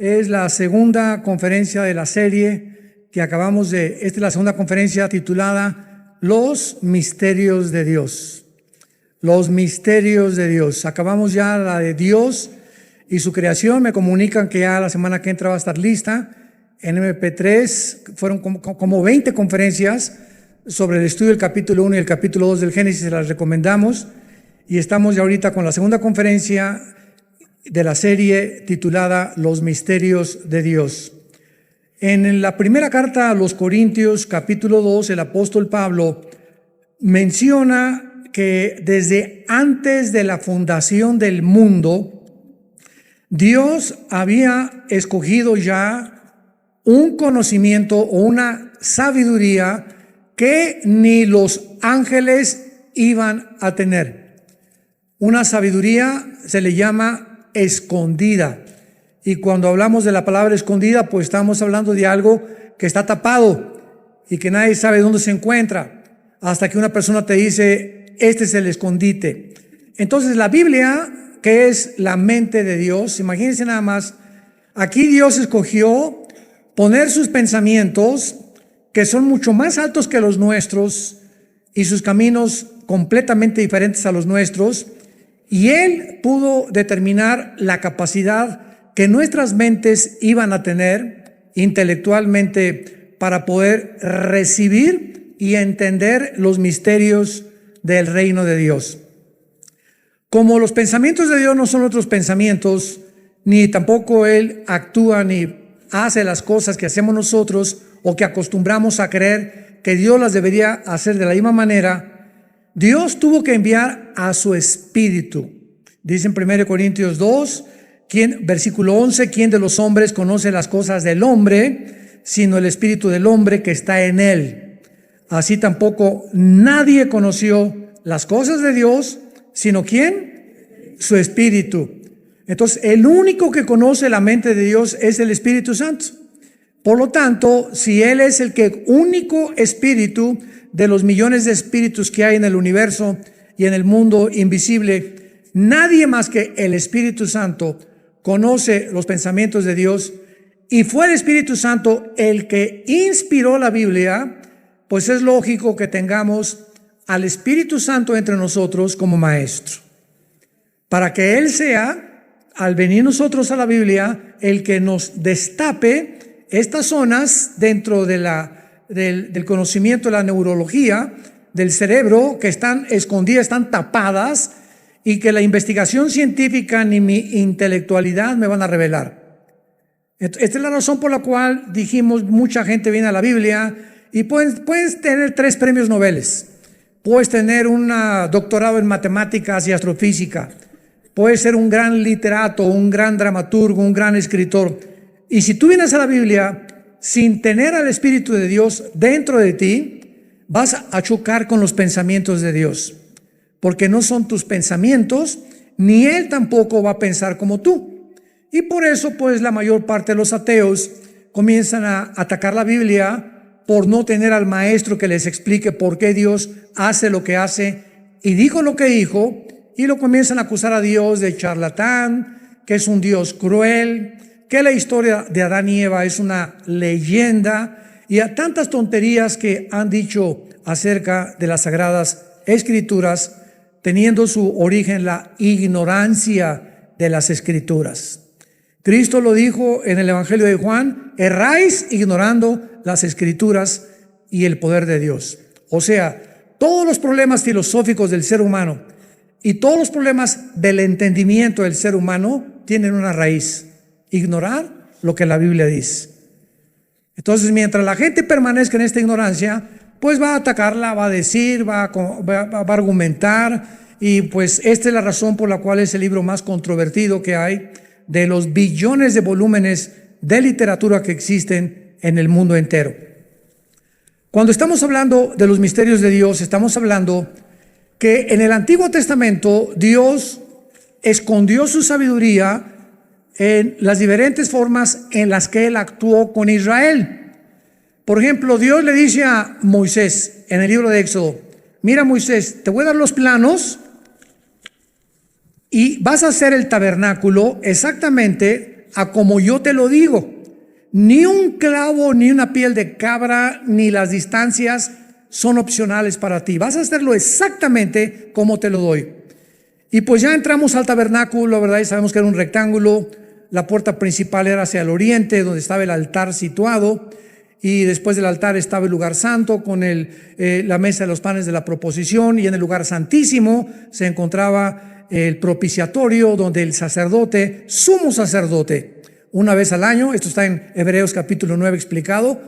Es la segunda conferencia de la serie que acabamos de... Esta es la segunda conferencia titulada Los Misterios de Dios. Los Misterios de Dios. Acabamos ya la de Dios y su creación. Me comunican que ya la semana que entra va a estar lista. En MP3 fueron como 20 conferencias sobre el estudio del capítulo 1 y el capítulo 2 del Génesis. Se las recomendamos. Y estamos ya ahorita con la segunda conferencia de la serie titulada Los Misterios de Dios. En la primera carta a los Corintios, capítulo 2, el apóstol Pablo menciona que desde antes de la fundación del mundo, Dios había escogido ya un conocimiento o una sabiduría que ni los ángeles iban a tener. Una sabiduría se le llama escondida. Y cuando hablamos de la palabra escondida, pues estamos hablando de algo que está tapado y que nadie sabe dónde se encuentra, hasta que una persona te dice, este es el escondite. Entonces la Biblia, que es la mente de Dios, imagínense nada más, aquí Dios escogió poner sus pensamientos, que son mucho más altos que los nuestros, y sus caminos completamente diferentes a los nuestros, y Él pudo determinar la capacidad que nuestras mentes iban a tener intelectualmente para poder recibir y entender los misterios del reino de Dios. Como los pensamientos de Dios no son otros pensamientos, ni tampoco Él actúa ni hace las cosas que hacemos nosotros o que acostumbramos a creer que Dios las debería hacer de la misma manera, Dios tuvo que enviar a su Espíritu. Dice en 1 Corintios 2, versículo 11, ¿quién de los hombres conoce las cosas del hombre, sino el Espíritu del hombre que está en él? Así tampoco nadie conoció las cosas de Dios, sino ¿quién? Su Espíritu. Entonces, el único que conoce la mente de Dios es el Espíritu Santo. Por lo tanto, si Él es el único espíritu de los millones de espíritus que hay en el universo y en el mundo invisible, nadie más que el Espíritu Santo conoce los pensamientos de Dios, y fue el Espíritu Santo el que inspiró la Biblia, pues es lógico que tengamos al Espíritu Santo entre nosotros como maestro, para que Él sea, al venir nosotros a la Biblia, el que nos destape estas zonas dentro de del conocimiento de la neurología del cerebro, que están escondidas, están tapadas, y que la investigación científica ni mi intelectualidad me van a revelar. Esta es la razón por la cual dijimos, mucha gente viene a la Biblia y puedes tener 3 premios Nobel, puedes tener un doctorado en matemáticas y astrofísica, puedes ser un gran literato, un gran dramaturgo, un gran escritor. Y si tú vienes a la Biblia sin tener al Espíritu de Dios dentro de ti, vas a chocar con los pensamientos de Dios, porque no son tus pensamientos, ni Él tampoco va a pensar como tú. Y por eso, pues, la mayor parte de los ateos comienzan a atacar la Biblia por no tener al maestro que les explique por qué Dios hace lo que hace y dijo lo que dijo, y lo comienzan a acusar a Dios de charlatán, que es un Dios cruel, que la historia de Adán y Eva es una leyenda, y a tantas tonterías que han dicho acerca de las Sagradas Escrituras, teniendo su origen en la ignorancia de las Escrituras. Cristo lo dijo en el Evangelio de Juan, erráis ignorando las Escrituras y el poder de Dios. O sea, todos los problemas filosóficos del ser humano y todos los problemas del entendimiento del ser humano tienen una raíz: ignorar lo que la Biblia dice. Entonces, mientras la gente permanezca en esta ignorancia, pues va a atacarla, va a decir, va a argumentar, y pues esta es la razón por la cual es el libro más controvertido que hay de los billones de volúmenes de literatura que existen en el mundo entero. Cuando estamos hablando de los misterios de Dios, estamos hablando que en el Antiguo Testamento Dios escondió su sabiduría en las diferentes formas en las que Él actuó con Israel. Por ejemplo, Dios le dice a Moisés en el libro de Éxodo, mira Moisés, te voy a dar los planos y vas a hacer el tabernáculo exactamente a como yo te lo digo. Ni un clavo, ni una piel de cabra, ni las distancias son opcionales para ti. Vas a hacerlo exactamente como te lo doy. Y pues ya entramos al tabernáculo, ¿verdad? Y sabemos que era un rectángulo. La puerta principal era hacia el oriente, donde estaba el altar situado. Y después del altar estaba el lugar santo con la mesa de los panes de la proposición. Y en el lugar santísimo se encontraba el propiciatorio, donde el sacerdote, sumo sacerdote, una vez al año, esto está en Hebreos capítulo 9 explicado,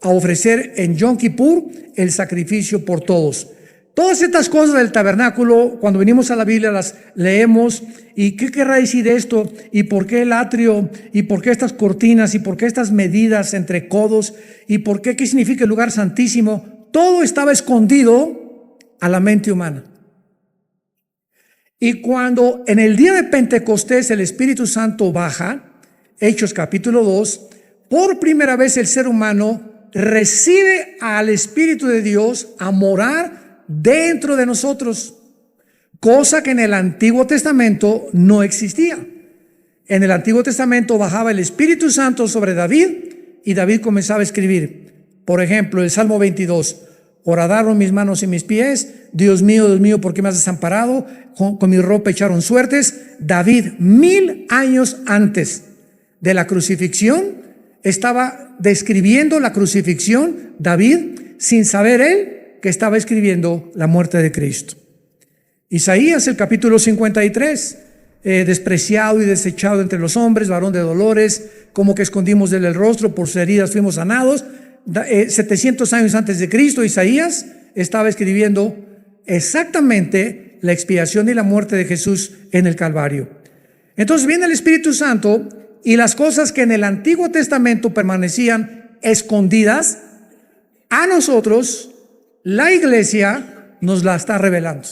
a ofrecer en Yom Kippur el sacrificio por todos. Todas estas cosas del tabernáculo, cuando venimos a la Biblia las leemos, y qué querrá decir esto, y por qué el atrio, y por qué estas cortinas, y por qué estas medidas entre codos, y por qué significa el lugar santísimo. Todo estaba escondido a la mente humana. Y cuando en el día de Pentecostés el Espíritu Santo baja, Hechos capítulo 2, por primera vez el ser humano recibe al Espíritu de Dios a morar dentro de nosotros, cosa que en el Antiguo Testamento no existía. En el Antiguo Testamento bajaba el Espíritu Santo sobre David y David comenzaba a escribir. Por ejemplo, el Salmo 22, horadaron mis manos y mis pies, Dios mío, ¿por qué me has desamparado? Con mi ropa echaron suertes. David, 1000 años antes de la crucifixión, estaba describiendo la crucifixión, David, sin saber él que estaba escribiendo la muerte de Cristo. Isaías, el capítulo 53, despreciado y desechado entre los hombres, varón de dolores, como que escondimos de él el rostro, por sus heridas fuimos sanados. 700 años antes de Cristo, Isaías estaba escribiendo exactamente la expiación y la muerte de Jesús en el Calvario. Entonces viene el Espíritu Santo, y las cosas que en el Antiguo Testamento permanecían escondidas, a nosotros, la iglesia, nos la está revelando.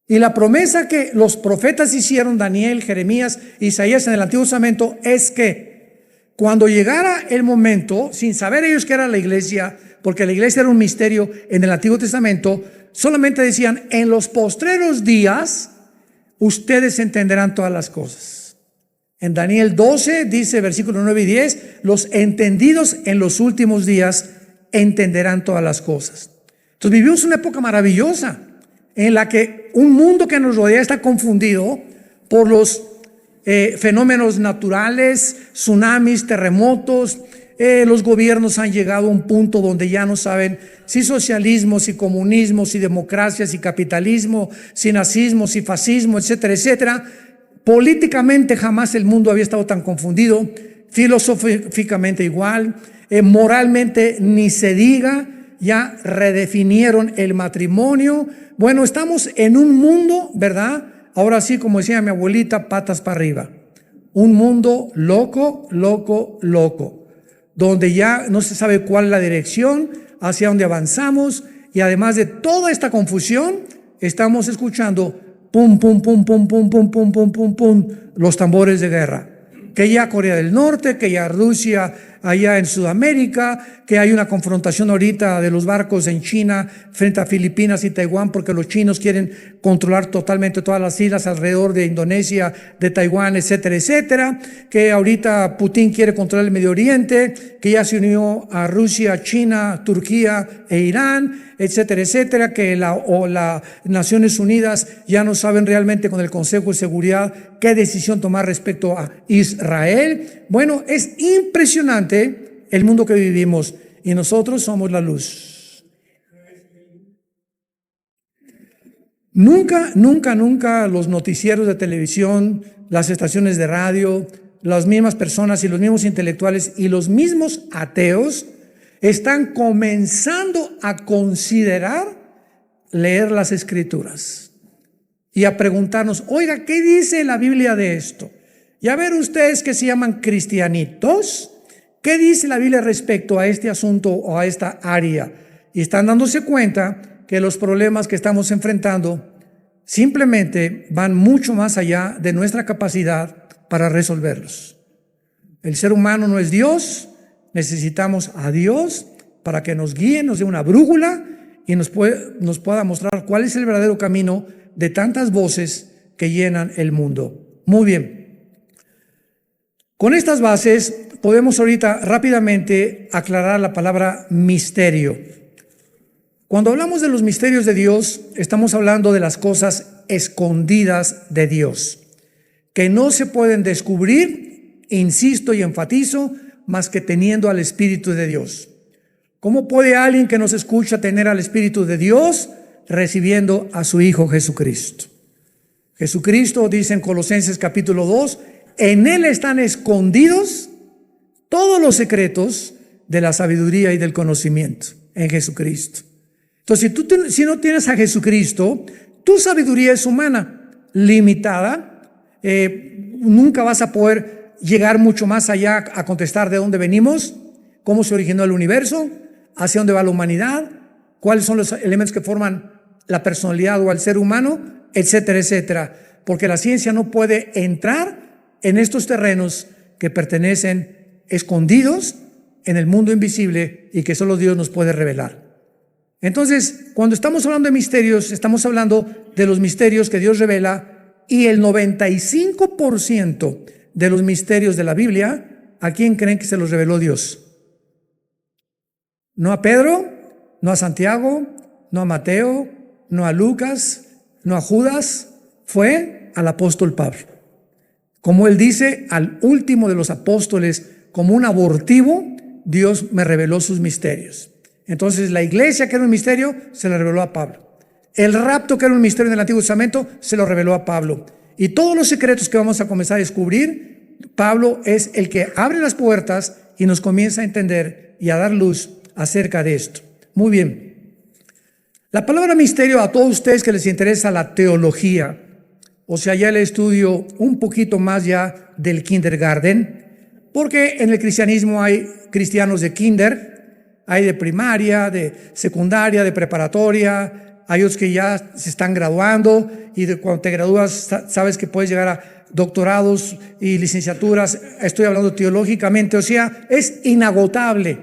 Y la promesa que los profetas hicieron, Daniel, Jeremías, Isaías en el Antiguo Testamento, es que cuando llegara el momento, sin saber ellos que era la iglesia, porque la iglesia era un misterio en el Antiguo Testamento, solamente decían, en los postreros días, ustedes entenderán todas las cosas. En Daniel 12 dice, versículos 9 y 10, los entendidos en los últimos días entenderán todas las cosas. Entonces vivimos una época maravillosa en la que un mundo que nos rodea está confundido por los fenómenos naturales, tsunamis, terremotos. Los gobiernos han llegado a un punto donde ya no saben si socialismo, si comunismo, si democracia, si capitalismo, si nazismo, si fascismo, etcétera, etcétera. Políticamente jamás el mundo había estado tan confundido, filosóficamente igual, moralmente ni se diga, ya redefinieron el matrimonio. Bueno, estamos en un mundo, ¿verdad? Ahora sí, como decía mi abuelita, patas para arriba. Un mundo loco, loco, loco, donde ya no se sabe cuál es la dirección, hacia dónde avanzamos, y además de toda esta confusión, estamos escuchando pum, pum, pum, pum, pum, pum, pum, pum, pum, pum, los tambores de guerra. Que ya Corea del Norte, que ya Rusia allá en Sudamérica, que hay una confrontación ahorita de los barcos en China frente a Filipinas y Taiwán, porque los chinos quieren controlar totalmente todas las islas alrededor de Indonesia, de Taiwán, etcétera, etcétera. Que ahorita Putin quiere controlar el Medio Oriente, que ya se unió a Rusia, China, Turquía e Irán, etcétera, etcétera. Que las Naciones Unidas ya no saben realmente con el Consejo de Seguridad qué decisión tomar respecto a Israel. Bueno, es impresionante el mundo que vivimos, y nosotros somos la luz. Nunca los noticieros de televisión, las estaciones de radio, las mismas personas y los mismos intelectuales y los mismos ateos están comenzando a considerar leer las Escrituras y a preguntarnos, oiga, ¿qué dice la Biblia de esto? Y a ver ustedes que se llaman cristianitos, ¿qué dice la Biblia respecto a este asunto o a esta área? Y están dándose cuenta que los problemas que estamos enfrentando simplemente van mucho más allá de nuestra capacidad para resolverlos. El ser humano no es Dios, necesitamos a Dios para que nos guíe, nos dé una brújula y nos pueda mostrar cuál es el verdadero camino de tantas voces que llenan el mundo. Muy bien. Con estas bases podemos ahorita rápidamente aclarar la palabra misterio. Cuando hablamos de los misterios de Dios, estamos hablando de las cosas escondidas de Dios, que no se pueden descubrir, insisto y enfatizo, más que teniendo al Espíritu de Dios. ¿Cómo puede alguien que nos escucha tener al Espíritu de Dios? Recibiendo a su Hijo Jesucristo. Jesucristo dice en Colosenses capítulo 2, en Él están escondidos todos los secretos de la sabiduría y del conocimiento, en Jesucristo. Entonces, si no tienes a Jesucristo, tu sabiduría es humana, limitada, nunca vas a poder llegar mucho más allá a contestar de dónde venimos, cómo se originó el universo, hacia dónde va la humanidad, cuáles son los elementos que forman la personalidad o al ser humano, etcétera, etcétera. Porque la ciencia no puede entrar en estos terrenos que pertenecen escondidos en el mundo invisible y que solo Dios nos puede revelar. Entonces, cuando estamos hablando de misterios, estamos hablando de los misterios que Dios revela, y el 95% de los misterios de la Biblia, ¿a quién creen que se los reveló Dios? No a Pedro, no a Santiago, no a Mateo, no a Lucas, no a Judas, fue al apóstol Pablo. Como él dice, al último de los apóstoles, como un abortivo, Dios me reveló sus misterios. Entonces la iglesia, que era un misterio, se le reveló a Pablo. El rapto, que era un misterio en el Antiguo Testamento, se lo reveló a Pablo. Y todos los secretos que vamos a comenzar a descubrir, Pablo es el que abre las puertas y nos comienza a entender y a dar luz acerca de esto. Muy bien. La palabra misterio, a todos ustedes que les interesa la teología, o sea, ya el estudio un poquito más ya del kindergarten, porque en el cristianismo hay cristianos de kinder, hay de primaria, de secundaria, de preparatoria, hay otros que ya se están graduando, y cuando te gradúas sabes que puedes llegar a doctorados y licenciaturas. Estoy hablando teológicamente, o sea, es inagotable,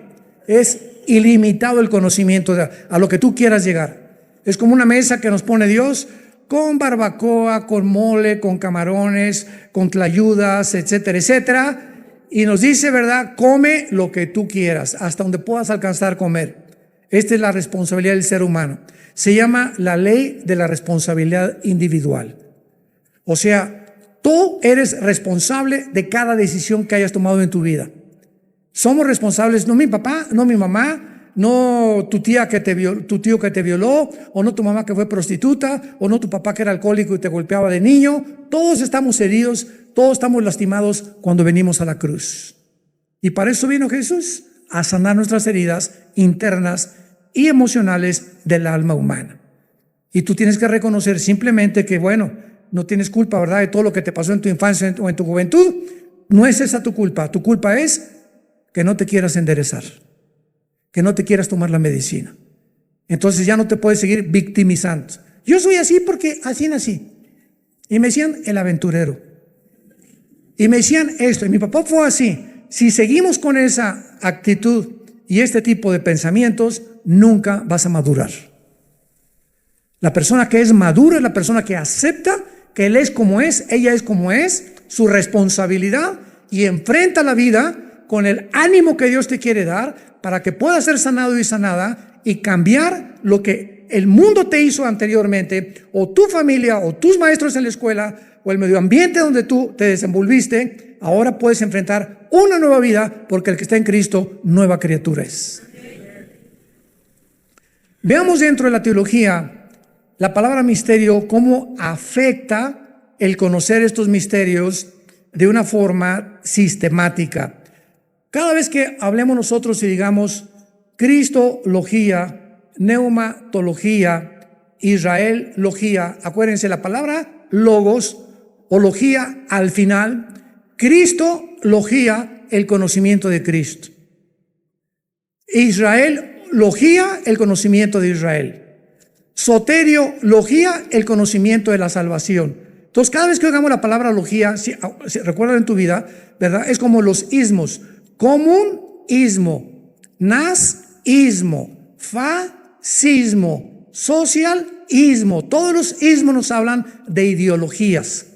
es ilimitado el conocimiento a lo que tú quieras llegar. Es como una mesa que nos pone Dios, con barbacoa, con mole, con camarones, con tlayudas, etcétera, etcétera. Y nos dice, ¿verdad? Come lo que tú quieras, hasta donde puedas alcanzar a comer. Esta es la responsabilidad del ser humano. Se llama la ley de la responsabilidad individual. O sea, tú eres responsable de cada decisión que hayas tomado en tu vida. Somos responsables, no mi papá, no mi mamá, no tu tía que te violó, tu tío que te violó, o no tu mamá que fue prostituta, o no tu papá que era alcohólico y te golpeaba de niño. Todos estamos heridos, todos estamos lastimados cuando venimos a la cruz. Y para eso vino Jesús, a sanar nuestras heridas internas y emocionales del alma humana. Y tú tienes que reconocer simplemente que, bueno, no tienes culpa, ¿verdad?, de todo lo que te pasó en tu infancia o en tu juventud. No es esa tu culpa. Tu culpa es que no te quieras enderezar, que no te quieras tomar la medicina. Entonces ya no te puedes seguir victimizando. Yo soy así porque así nací. Y me decían el aventurero. Y me decían esto. Y mi papá fue así. Si seguimos con esa actitud y este tipo de pensamientos, nunca vas a madurar. La persona que es madura es la persona que acepta que él es como es, ella es como es, su responsabilidad, y enfrenta la vida con el ánimo que Dios te quiere dar para que puedas ser sanado y sanada y cambiar lo que el mundo te hizo anteriormente, o tu familia, o tus maestros en la escuela, o el medio ambiente donde tú te desenvolviste. Ahora puedes enfrentar una nueva vida, porque el que está en Cristo, nueva criatura es. Veamos dentro de la teología la palabra misterio, cómo afecta el conocer estos misterios de una forma sistemática. Cada vez que hablemos nosotros y digamos cristología, neumatología, israelología, acuérdense la palabra logos o logía al final, cristología, el conocimiento de Cristo, israelología, el conocimiento de Israel, soteriología, el conocimiento de la salvación. Entonces, cada vez que oigamos la palabra logía, si recuerdan en tu vida, ¿verdad?, es como los ismos: común, ismo; nas, ismo; fascismo; social, ismo. Todos los ismos nos hablan de ideologías.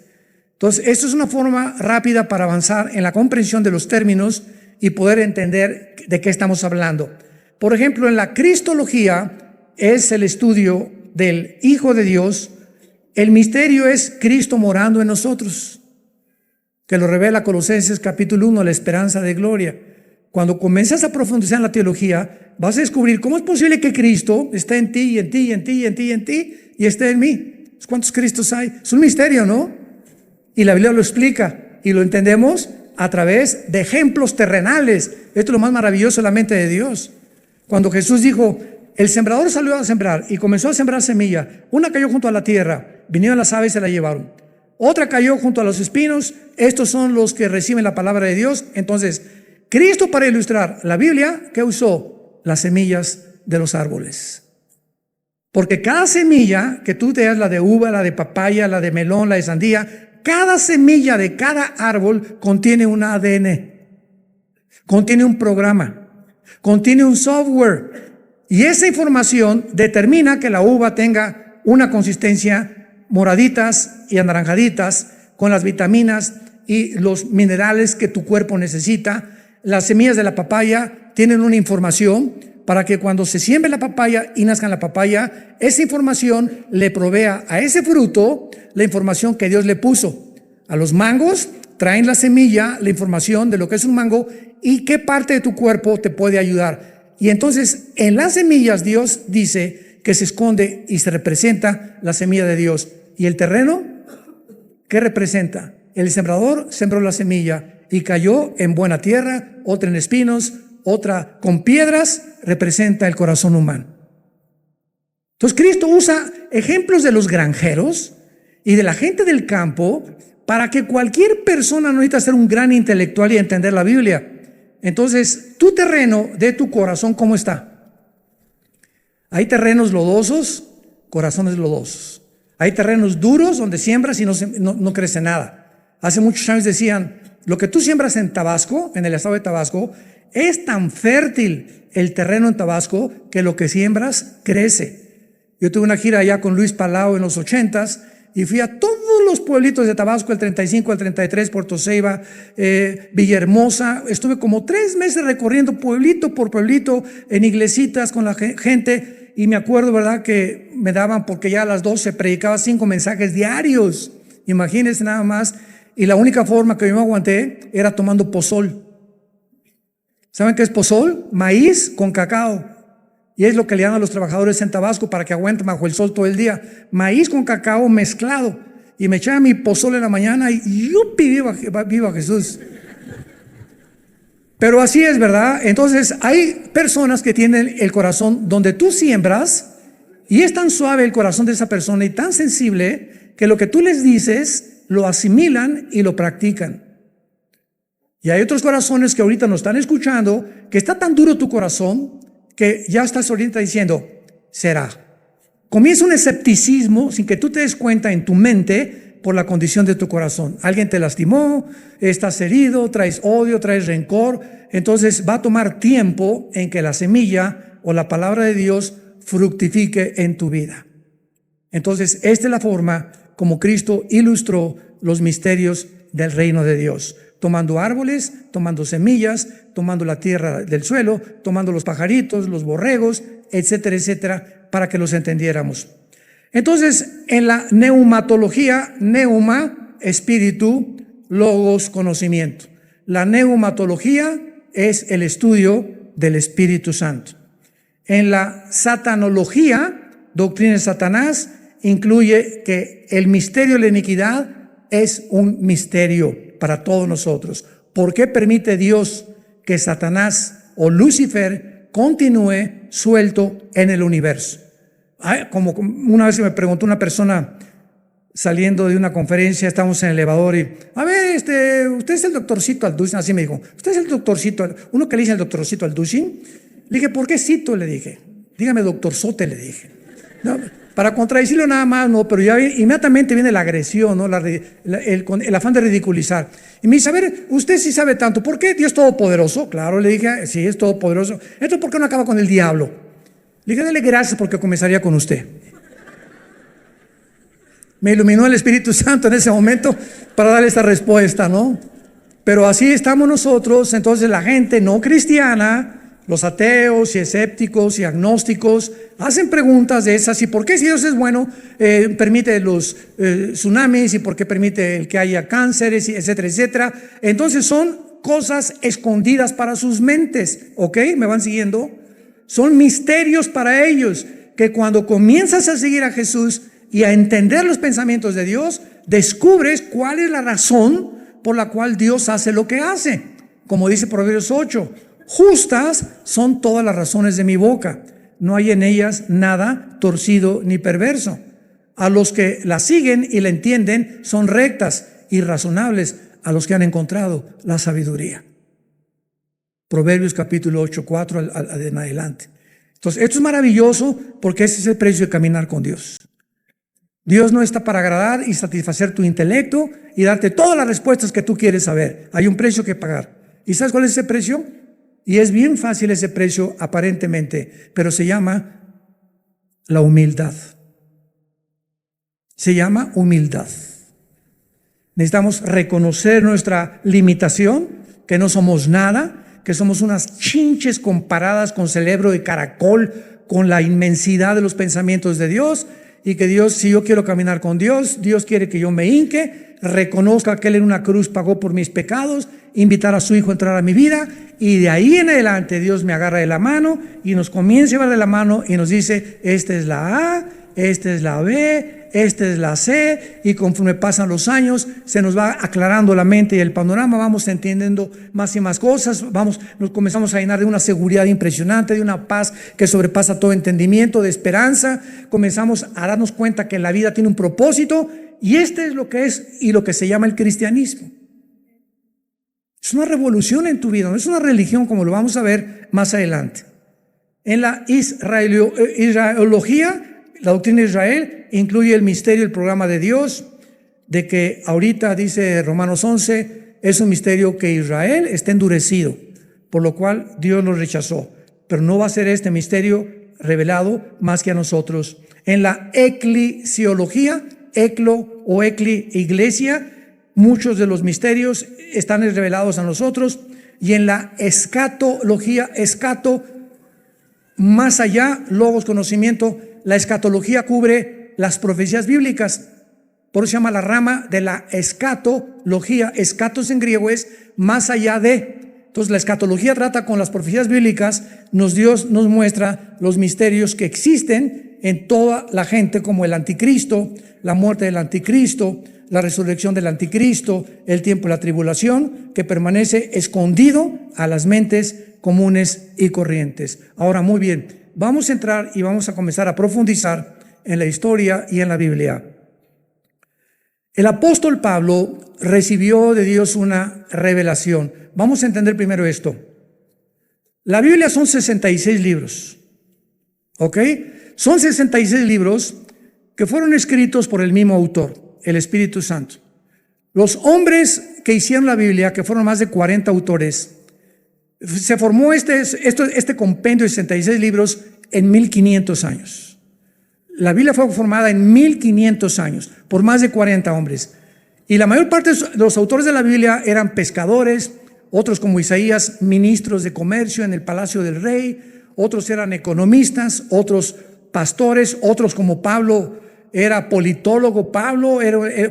Entonces, esto es una forma rápida para avanzar en la comprensión de los términos y poder entender de qué estamos hablando. Por ejemplo, en la cristología es el estudio del Hijo de Dios. El misterio es Cristo morando en nosotros, que lo revela Colosenses capítulo 1, la esperanza de gloria. Cuando comienzas a profundizar en la teología, vas a descubrir cómo es posible que Cristo esté en ti, y en ti, y en ti, y en ti, y en ti, y esté en mí. ¿Cuántos Cristos hay? Es un misterio, ¿no? Y la Biblia lo explica, y lo entendemos a través de ejemplos terrenales. Esto es lo más maravilloso de la mente de Dios. Cuando Jesús dijo, el sembrador salió a sembrar y comenzó a sembrar semilla. Una cayó junto a la tierra, vinieron las aves y se la llevaron. Otra cayó junto a los espinos. Estos son los que reciben la palabra de Dios. Entonces, Cristo, para ilustrar la Biblia, ¿qué usó? Las semillas de los árboles. Porque cada semilla que tú te das, la de uva, la de papaya, la de melón, la de sandía, cada semilla de cada árbol contiene un ADN, contiene un programa, contiene un software. Y esa información determina que la uva tenga una consistencia moraditas y anaranjaditas con las vitaminas y los minerales que tu cuerpo necesita. Las semillas de la papaya tienen una información para que cuando se siembre la papaya y nazca la papaya, esa información le provea a ese fruto la información que Dios le puso. A los mangos traen la semilla, la información de lo que es un mango y qué parte de tu cuerpo te puede ayudar. Y entonces en las semillas Dios dice que se esconde y se representa la semilla de Dios. ¿Y el terreno? ¿Qué representa? El sembrador sembró la semilla y cayó en buena tierra, otra en espinos, otra con piedras, representa el corazón humano. Entonces Cristo usa ejemplos de los granjeros y de la gente del campo para que cualquier persona no necesita ser un gran intelectual y entender la Biblia. Entonces, tu terreno de tu corazón, ¿cómo está? Hay terrenos lodosos, corazones lodosos. Hay terrenos duros donde siembras y no crece nada. Hace muchos años decían, lo que tú siembras en Tabasco, en el estado de Tabasco, es tan fértil el terreno en Tabasco que lo que siembras crece. Yo tuve una gira allá con Luis Palau en los 80s y fui a todos los pueblitos de Tabasco, el 35, el 33, Puerto Ceiba, Villahermosa. Estuve como 3 meses recorriendo pueblito por pueblito en iglesitas con la gente y me acuerdo, ¿verdad?, que me daban, porque ya a las 12 predicaba 5 mensajes diarios. Imagínense nada más. Y la única forma que yo me aguanté era tomando pozol. ¿Saben qué es pozol? Maíz con cacao. Y es lo que le dan a los trabajadores en Tabasco para que aguanten bajo el sol todo el día. Maíz con cacao mezclado. Y me echaba mi pozole en la mañana y ¡yupi! ¡Viva Jesús! Pero así es, ¿verdad? Entonces hay personas que tienen el corazón donde tú siembras y es tan suave el corazón de esa persona y tan sensible que lo que tú les dices lo asimilan y lo practican. Y hay otros corazones que ahorita nos están escuchando que está tan duro tu corazón que ya estás ahorita diciendo, será. Comienza un escepticismo sin que tú te des cuenta en tu mente por la condición de tu corazón. Alguien te lastimó, estás herido, traes odio, traes rencor. Entonces va a tomar tiempo en que la semilla o la palabra de Dios fructifique en tu vida. Entonces esta es la forma como Cristo ilustró los misterios del reino de Dios. Tomando árboles, tomando semillas, tomando la tierra del suelo, tomando los pajaritos, los borregos, etcétera, etcétera, para que los entendiéramos. Entonces, en la neumatología, neuma, espíritu, logos, conocimiento. La neumatología es el estudio del Espíritu Santo. En la satanología, doctrina de Satanás, incluye que el misterio de la iniquidad es un misterio para todos nosotros. ¿Por qué permite Dios que Satanás o Lucifer continúe suelto en el universo? Como una vez me preguntó una persona saliendo de una conferencia, estábamos en el elevador y, a ver, usted es el doctorcito Alducin, así me dijo, usted es el doctorcito, uno que le dice el doctorcito Alducin. Le dije, ¿por qué cito? Le dije, dígame doctorzote, le dije. No, para contradecirlo nada más, no, pero ya inmediatamente viene la agresión, ¿no? El afán de ridiculizar. Y me dice, a ver, usted sí sabe tanto, ¿por qué Dios es todopoderoso? Claro, le dije, sí, es todopoderoso. Entonces, ¿por qué no acaba con el diablo? Le dije, dale gracias porque comenzaría con usted. Me iluminó el Espíritu Santo en ese momento para dar esta respuesta, ¿no? Pero así estamos nosotros. Entonces la gente no cristiana, los ateos y escépticos y agnósticos, hacen preguntas de esas. ¿Y por qué, si Dios es bueno, permite los tsunamis? ¿Y por qué permite el que haya cánceres, etcétera, etcétera? Entonces son cosas escondidas para sus mentes, ¿ok? ¿Me van siguiendo? Son misterios para ellos, que cuando comienzas a seguir a Jesús y a entender los pensamientos de Dios, descubres cuál es la razón por la cual Dios hace lo que hace. Como dice Proverbios 8, justas son todas las razones de mi boca, no hay en ellas nada torcido ni perverso. A los que la siguen y la entienden son rectas y razonables, a los que han encontrado la sabiduría. Proverbios capítulo 8, 4 en adelante. Entonces, esto es maravilloso porque ese es el precio de caminar con Dios. Dios no está para agradar y satisfacer tu intelecto y darte todas las respuestas que tú quieres saber. Hay un precio que pagar. ¿Y sabes cuál es ese precio? Y es bien fácil ese precio aparentemente, pero se llama la humildad. Se llama humildad. Necesitamos reconocer nuestra limitación, que no somos nada, que somos unas chinches comparadas con cerebro de caracol, con la inmensidad de los pensamientos de Dios, y que Dios, si yo quiero caminar con Dios, Dios quiere que yo me hinque, reconozca que Él en una cruz pagó por mis pecados, invitar a su Hijo a entrar a mi vida, y de ahí en adelante Dios me agarra de la mano y nos comienza a llevar de la mano y nos dice, esta es la A, esta es la B, esta es la C, y conforme pasan los años se nos va aclarando la mente y el panorama, vamos entendiendo más y más cosas, nos comenzamos a llenar de una seguridad impresionante, de una paz que sobrepasa todo entendimiento, de esperanza, comenzamos a darnos cuenta que la vida tiene un propósito, y este es lo que es y lo que se llama el cristianismo. Es una revolución en tu vida, no es una religión como lo vamos a ver más adelante. En la israelología, la doctrina de Israel incluye el misterio, el programa de Dios, de que ahorita dice Romanos 11, es un misterio que Israel está endurecido, por lo cual Dios lo rechazó, pero no va a ser este misterio revelado más que a nosotros. En la eclesiología, eclo o iglesia, muchos de los misterios están revelados a nosotros. Y en la escatología, escato, más allá, logos, conocimiento, la escatología cubre las profecías bíblicas. Por eso se llama la rama de la escatología. Escatos en griego es más allá de. Entonces la escatología trata con las profecías bíblicas. Dios nos muestra los misterios que existen en toda la gente, como el anticristo, la muerte del anticristo, la resurrección del anticristo, el tiempo de la tribulación, que permanece escondido a las mentes comunes y corrientes. Ahora, muy bien, vamos a entrar y vamos a comenzar a profundizar en la historia y en la Biblia. El apóstol Pablo recibió de Dios una revelación. Vamos a entender primero esto. La Biblia son 66 libros, ¿ok? Son 66 libros que fueron escritos por el mismo autor, el Espíritu Santo. Los hombres que hicieron la Biblia, que fueron más de 40 autores, se formó este compendio de 66 libros en 1500 años. La Biblia fue formada en 1500 años por más de 40 hombres. Y la mayor parte de los autores de la Biblia eran pescadores, otros como Isaías, ministros de comercio en el palacio del rey, otros eran economistas, otros pastores, otros como Pablo era politólogo. Pablo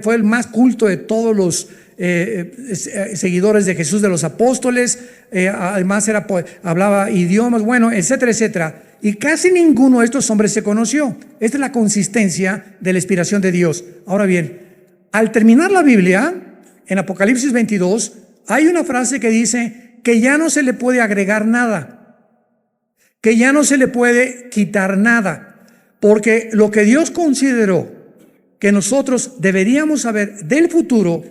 fue el más culto de todos los seguidores de Jesús, de los apóstoles. Además hablaba idiomas, bueno, etcétera, etcétera. Y casi ninguno de estos hombres se conoció. Esta es la consistencia de la inspiración de Dios. Ahora bien, al terminar la Biblia, en Apocalipsis 22, hay una frase que dice que ya no se le puede agregar nada, que ya no se le puede quitar nada, porque lo que Dios consideró que nosotros deberíamos saber del futuro,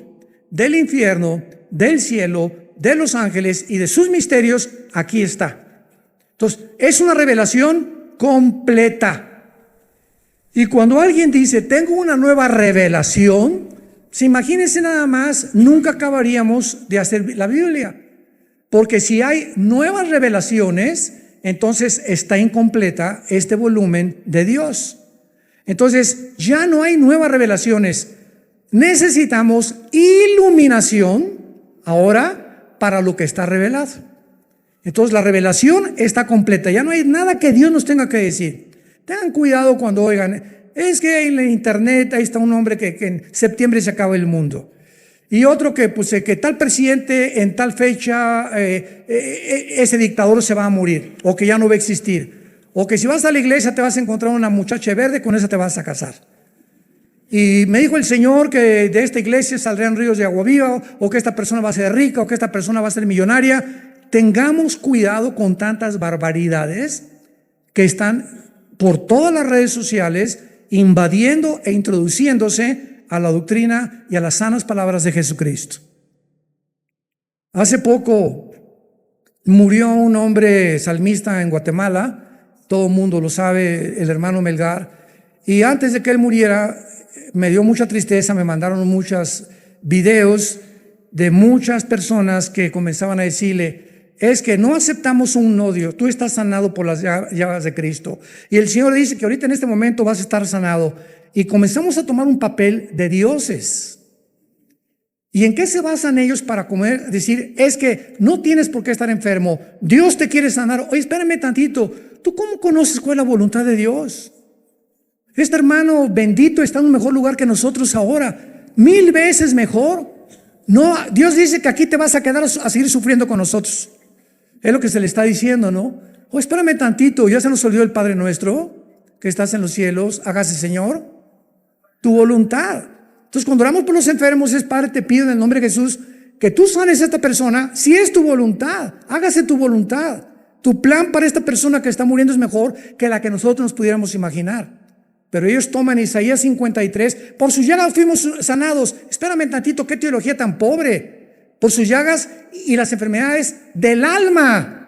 del infierno, del cielo, de los ángeles y de sus misterios, aquí está. Entonces, es una revelación completa. Y cuando alguien dice, tengo una nueva revelación, pues imagínense nada más, nunca acabaríamos de hacer la Biblia. Porque si hay nuevas revelaciones, entonces está incompleta este volumen de Dios. Entonces, ya no hay nuevas revelaciones. Necesitamos iluminación ahora para lo que está revelado. Entonces, la revelación está completa. Ya no hay nada que Dios nos tenga que decir. Tengan cuidado cuando oigan, es que en la internet ahí está un hombre que en septiembre se acaba el mundo. Y otro que, pues, que tal presidente en tal fecha, ese dictador se va a morir, o que ya no va a existir. O que si vas a la iglesia te vas a encontrar una muchacha verde, con esa te vas a casar. Y me dijo el Señor que de esta iglesia saldrán ríos de agua viva, o que esta persona va a ser rica, o que esta persona va a ser millonaria. Tengamos cuidado con tantas barbaridades que están por todas las redes sociales invadiendo e introduciéndose a la doctrina y a las sanas palabras de Jesucristo. Hace poco murió un hombre salmista en Guatemala. Todo el mundo lo sabe, el hermano Melgar. Y antes de que él muriera, me dio mucha tristeza, me mandaron muchos videos de muchas personas que comenzaban a decirle, es que no aceptamos un odio, tú estás sanado por las llagas de Cristo. Y el Señor dice que ahorita en este momento vas a estar sanado. Y comenzamos a tomar un papel de dioses. ¿Y en qué se basan ellos para decir, es que no tienes por qué estar enfermo, Dios te quiere sanar? Oye, espérame tantito, ¿tú cómo conoces cuál es la voluntad de Dios? Este hermano bendito está en un mejor lugar que nosotros ahora, 1000 veces mejor. No, Dios dice que aquí te vas a quedar a seguir sufriendo con nosotros. Es lo que se le está diciendo, ¿no? Oye, espérame tantito, ya se nos olvidó el Padre nuestro, que estás en los cielos, hágase, Señor, tu voluntad. Entonces, cuando oramos por los enfermos, es Padre, te pido en el nombre de Jesús que tú sanes a esta persona, si es tu voluntad, hágase tu voluntad. Tu plan para esta persona que está muriendo es mejor que la que nosotros nos pudiéramos imaginar. Pero ellos toman Isaías 53, por sus llagas fuimos sanados. Espérame tantito, qué teología tan pobre. Por sus llagas y las enfermedades del alma.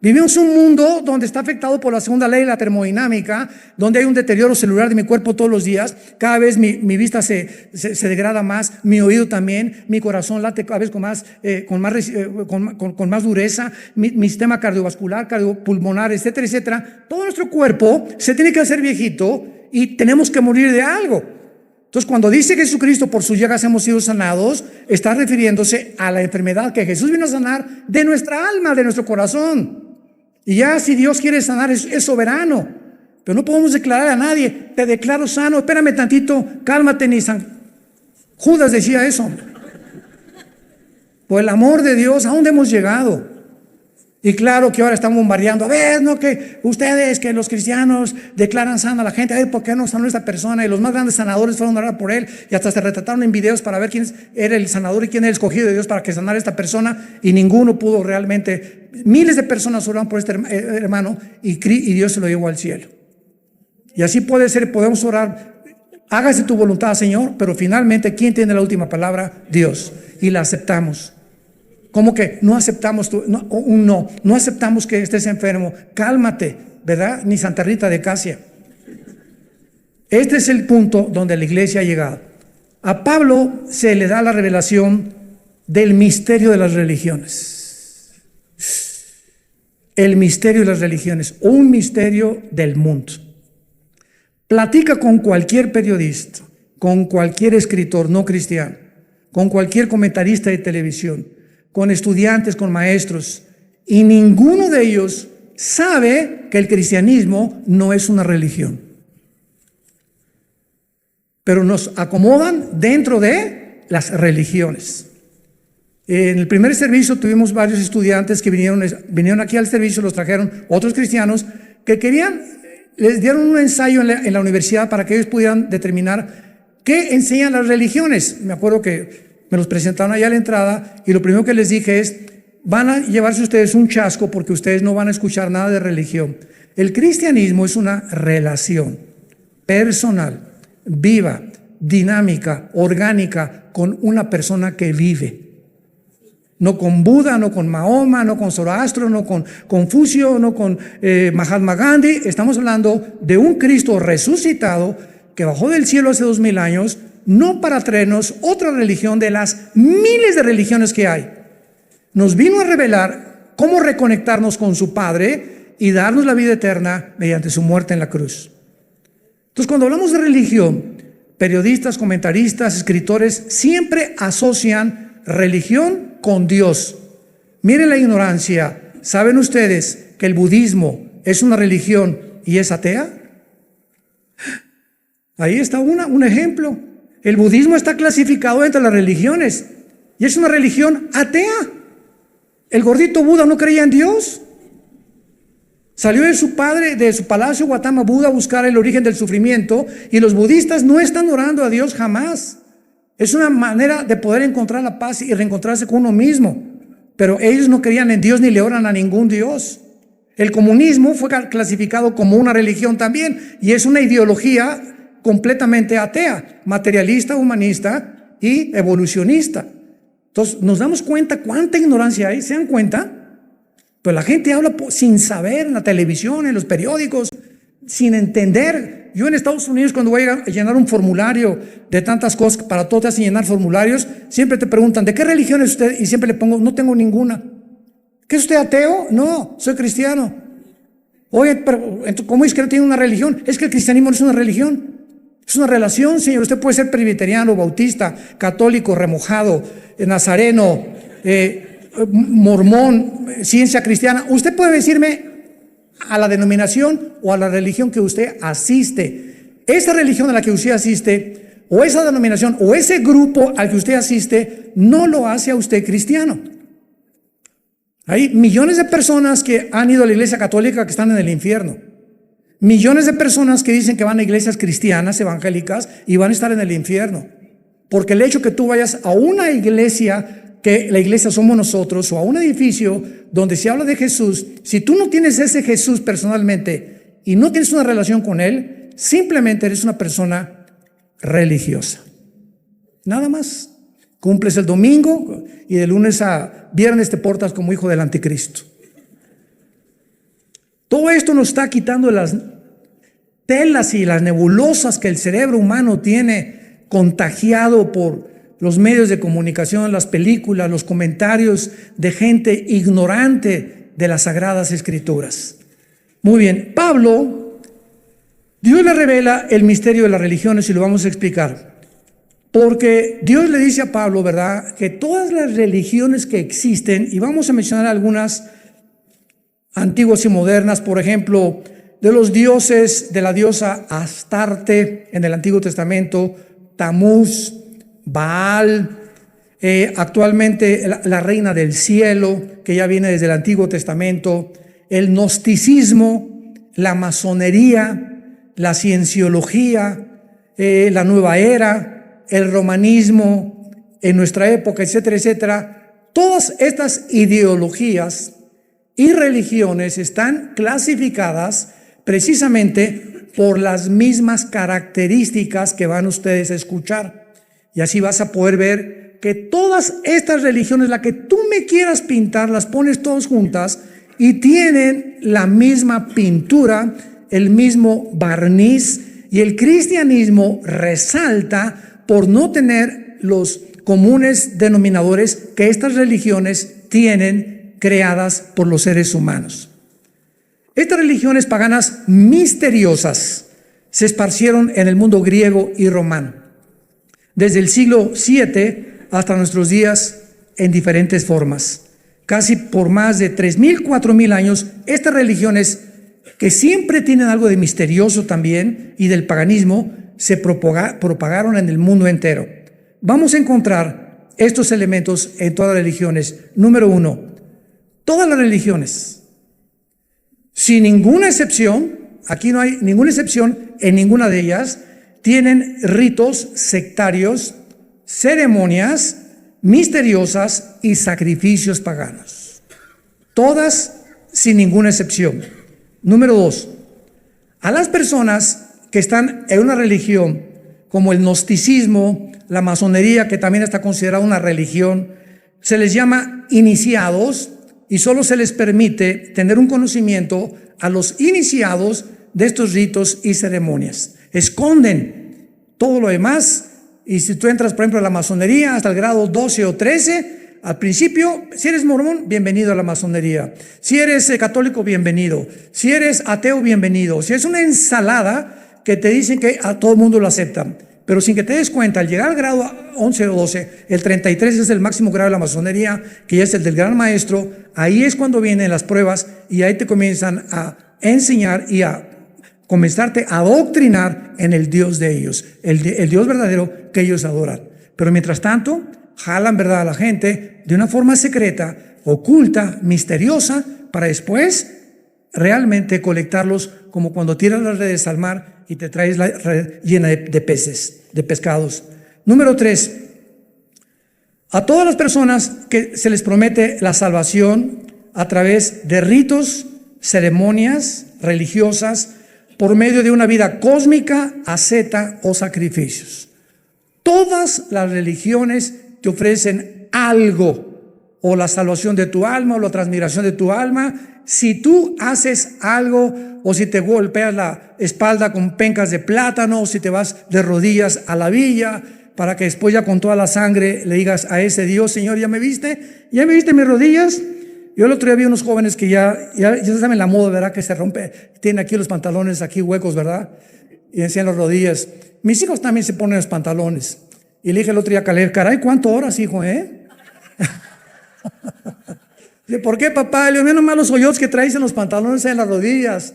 Vivimos un mundo donde está afectado por la segunda ley de la termodinámica, donde hay un deterioro celular de mi cuerpo todos los días. Cada vez mi vista se degrada más, mi oído también, mi corazón late cada vez con más dureza, mi sistema cardiovascular, cardiopulmonar, etcétera, etcétera. Todo nuestro cuerpo se tiene que hacer viejito y tenemos que morir de algo. Entonces, cuando dice Jesucristo, por sus llagas hemos sido sanados, está refiriéndose a la enfermedad que Jesús vino a sanar de nuestra alma, de nuestro corazón. Y ya si Dios quiere sanar, es soberano. Pero no podemos declarar a nadie, te declaro sano, espérame tantito, cálmate, ni San Judas decía eso. Por el amor de Dios, ¿a dónde hemos llegado? Y claro que ahora están bombardeando, a ver, no, que ustedes, que los cristianos declaran sana a la gente, a ver, ¿por qué no sanó esta persona? Y los más grandes sanadores fueron a orar por él, y hasta se retrataron en videos para ver quién era el sanador y quién era el escogido de Dios para que sanara a esta persona, y ninguno pudo realmente. Miles de personas oraron por este hermano, y Dios se lo llevó al cielo. Y así puede ser, podemos orar, hágase tu voluntad, Señor, pero finalmente, ¿quién tiene la última palabra? Dios, y la aceptamos. ¿Cómo que no aceptamos no aceptamos que estés enfermo? Cálmate, ¿verdad? Ni Santa Rita de Casia. Este es el punto donde la iglesia ha llegado. A Pablo se le da la revelación del misterio de las religiones. El misterio de las religiones, un misterio del mundo. Platica con cualquier periodista, con cualquier escritor no cristiano, con cualquier comentarista de televisión, con estudiantes, con maestros, y ninguno de ellos sabe que el cristianismo no es una religión. Pero nos acomodan dentro de las religiones. En el primer servicio tuvimos varios estudiantes que vinieron aquí al servicio, los trajeron otros cristianos que les dieron un ensayo en la universidad para que ellos pudieran determinar qué enseñan las religiones. Me acuerdo que me los presentaron allá a la entrada y lo primero que les dije es, van a llevarse ustedes un chasco porque ustedes no van a escuchar nada de religión. El cristianismo es una relación personal, viva, dinámica, orgánica, con una persona que vive. No con Buda, no con Mahoma, no con Zoroastro, no con Confucio, no con Mahatma Gandhi. Estamos hablando de un Cristo resucitado que bajó del cielo hace 2000 años, no para traernos otra religión de las miles de religiones que hay. Nos vino a revelar cómo reconectarnos con su Padre y darnos la vida eterna mediante su muerte en la cruz. Entonces, cuando hablamos de religión, periodistas, comentaristas, escritores siempre asocian religión con Dios. Miren la ignorancia. ¿Saben ustedes que el budismo es una religión y es atea? Ahí está un ejemplo. El budismo está clasificado entre las religiones y es una religión atea. El gordito Buda no creía en Dios. Salió de su padre, de su palacio Gautama Buda, a buscar el origen del sufrimiento, y los budistas no están orando a Dios jamás. Es una manera de poder encontrar la paz y reencontrarse con uno mismo. Pero ellos no creían en Dios ni le oran a ningún Dios. El comunismo fue clasificado como una religión también, y es una ideología completamente atea, materialista, humanista y evolucionista. Entonces nos damos cuenta cuánta ignorancia hay. ¿Se dan cuenta? Pero la gente habla sin saber en la televisión, en los periódicos, sin entender. Yo en Estados Unidos, cuando voy a llenar un formulario de tantas cosas, para todos te hacen llenar formularios, siempre te preguntan, ¿de qué religión es usted? Y siempre le pongo, no tengo ninguna. ¿Qué es usted, ateo? No, soy cristiano. Oye, pero ¿cómo es que no tiene una religión? Es que el cristianismo no es una religión. Es una relación, señor. Usted puede ser presbiteriano, bautista, católico, remojado, nazareno, mormón, ciencia cristiana. Usted puede decirme a la denominación o a la religión que usted asiste. Esa religión a la que usted asiste, o esa denominación, o ese grupo al que usted asiste, no lo hace a usted cristiano. Hay millones de personas que han ido a la iglesia católica que están en el infierno. Millones de personas que dicen que van a iglesias cristianas, evangélicas, y van a estar en el infierno. Porque el hecho que tú vayas a una iglesia, que la iglesia somos nosotros, o a un edificio donde se habla de Jesús, si tú no tienes ese Jesús personalmente y no tienes una relación con Él, simplemente eres una persona religiosa. Nada más. Cumples el domingo y de lunes a viernes te portas como hijo del anticristo. Todo esto nos está quitando las telas y las nebulosas que el cerebro humano tiene contagiado por los medios de comunicación, las películas, los comentarios de gente ignorante de las Sagradas Escrituras. Muy bien, Pablo, Dios le revela el misterio de las religiones y lo vamos a explicar. Porque Dios le dice a Pablo, ¿verdad?, que todas las religiones que existen, y vamos a mencionar algunas antiguas y modernas, por ejemplo, de los dioses, de la diosa Astarte en el Antiguo Testamento, Tamuz, Baal, actualmente la reina del cielo, que ya viene desde el Antiguo Testamento, el gnosticismo, la masonería, la cienciología, la nueva era, el romanismo en nuestra época, etcétera, etcétera. Todas estas ideologías y religiones están clasificadas precisamente por las mismas características que van ustedes a escuchar. Y así vas a poder ver que todas estas religiones, la que tú me quieras pintar, las pones todas juntas y tienen la misma pintura, el mismo barniz, y el cristianismo resalta por no tener los comunes denominadores que estas religiones tienen creadas por los seres humanos. Estas religiones paganas misteriosas se esparcieron en el mundo griego y romano, desde el siglo VII hasta nuestros días en diferentes formas. Casi por más de 3,000, 4,000 años, estas religiones, que siempre tienen algo de misterioso también y del paganismo, se propagaron en el mundo entero. Vamos a encontrar estos elementos en todas las religiones. Número 1, todas las religiones, sin ninguna excepción, aquí no hay ninguna excepción en ninguna de ellas, tienen ritos sectarios, ceremonias misteriosas y sacrificios paganos. Todas sin ninguna excepción. Número 2, a las personas que están en una religión como el gnosticismo, la masonería, que también está considerada una religión, se les llama iniciados y solo se les permite tener un conocimiento a los iniciados de estos ritos y ceremonias. Esconden todo lo demás, y si tú entras, por ejemplo, a la masonería hasta el grado 12 o 13, al principio, si eres mormón, bienvenido a la masonería. Si eres católico, bienvenido. Si eres ateo, bienvenido. Si es una ensalada que te dicen que a todo el mundo lo aceptan, pero sin que te des cuenta, al llegar al grado 11 o 12, el 33 es el máximo grado de la masonería, que ya es el del gran maestro. Ahí es cuando vienen las pruebas y ahí te comienzan a enseñar y a comenzarte a adoctrinar en el Dios de ellos, el Dios verdadero que ellos adoran. Pero mientras tanto, jalan, ¿verdad?, a la gente de una forma secreta, oculta, misteriosa, para después realmente colectarlos, como cuando tiras las redes al mar y te traes la red llena de peces, de pescados. Número 3, a todas las personas que se les promete la salvación a través de ritos, ceremonias religiosas, por medio de una vida cósmica, asceta o sacrificios. Todas las religiones te ofrecen algo, o la salvación de tu alma, o la transmigración de tu alma. Si tú haces algo, o si te golpeas la espalda con pencas de plátano, o si te vas de rodillas a la villa, para que después ya con toda la sangre le digas a ese Dios: Señor, ¿ya me viste? ¿Ya me viste mis rodillas? Yo el otro día vi unos jóvenes que ya saben la moda, ¿verdad? Que se rompe, tienen aquí los pantalones, aquí huecos, ¿verdad? Y enseñan las rodillas. Mis hijos también se ponen los pantalones. Y le dije el otro día a Caleb: caray, ¿cuánto horas, hijo, Dice: ¿por qué, papá? Le digo: menos mal los hoyos que traes en los pantalones en las rodillas.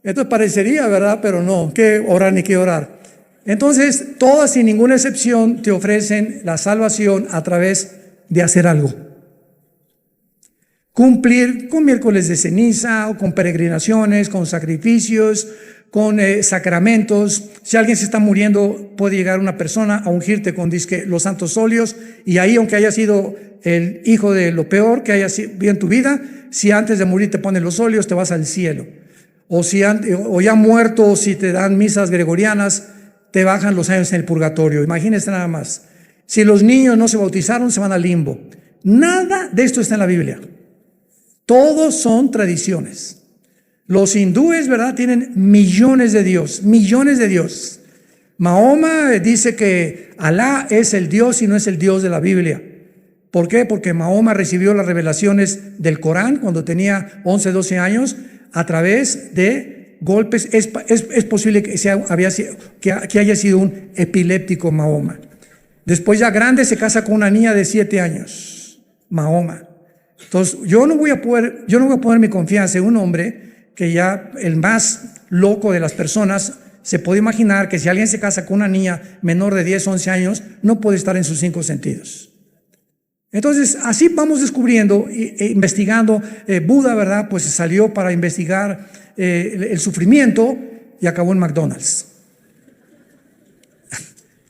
Esto parecería, ¿verdad? Pero no, qué orar ni qué orar. Entonces, todas sin ninguna excepción te ofrecen la salvación a través de hacer algo. Cumplir con miércoles de ceniza, o con peregrinaciones, con sacrificios, con sacramentos. Si alguien se está muriendo, puede llegar una persona a ungirte con los santos óleos, y ahí, aunque haya sido el hijo de lo peor que haya sido en tu vida, si antes de morir te ponen los óleos, te vas al cielo. O ya muerto, o si te dan misas gregorianas, te bajan los años en el purgatorio. Imagínense nada más. Si los niños no se bautizaron, se van al limbo. Nada de esto está en la Biblia. Todos son tradiciones. Los hindúes, ¿verdad?, tienen millones de dioses, millones de dioses. Mahoma dice que Alá es el Dios y no es el Dios de la Biblia. ¿Por qué? Porque Mahoma recibió las revelaciones del Corán cuando tenía 11, 12 años a través de golpes. Es posible que haya sido un epiléptico Mahoma. Después, ya grande, se casa con una niña de 7 años, Mahoma. Entonces, yo no voy a poner mi confianza en un hombre que ya, el más loco de las personas, se puede imaginar que si alguien se casa con una niña menor de 10, 11 años, no puede estar en sus 5 sentidos. Entonces, así vamos descubriendo e investigando. Buda, ¿verdad?, pues salió para investigar el sufrimiento y acabó en McDonald's.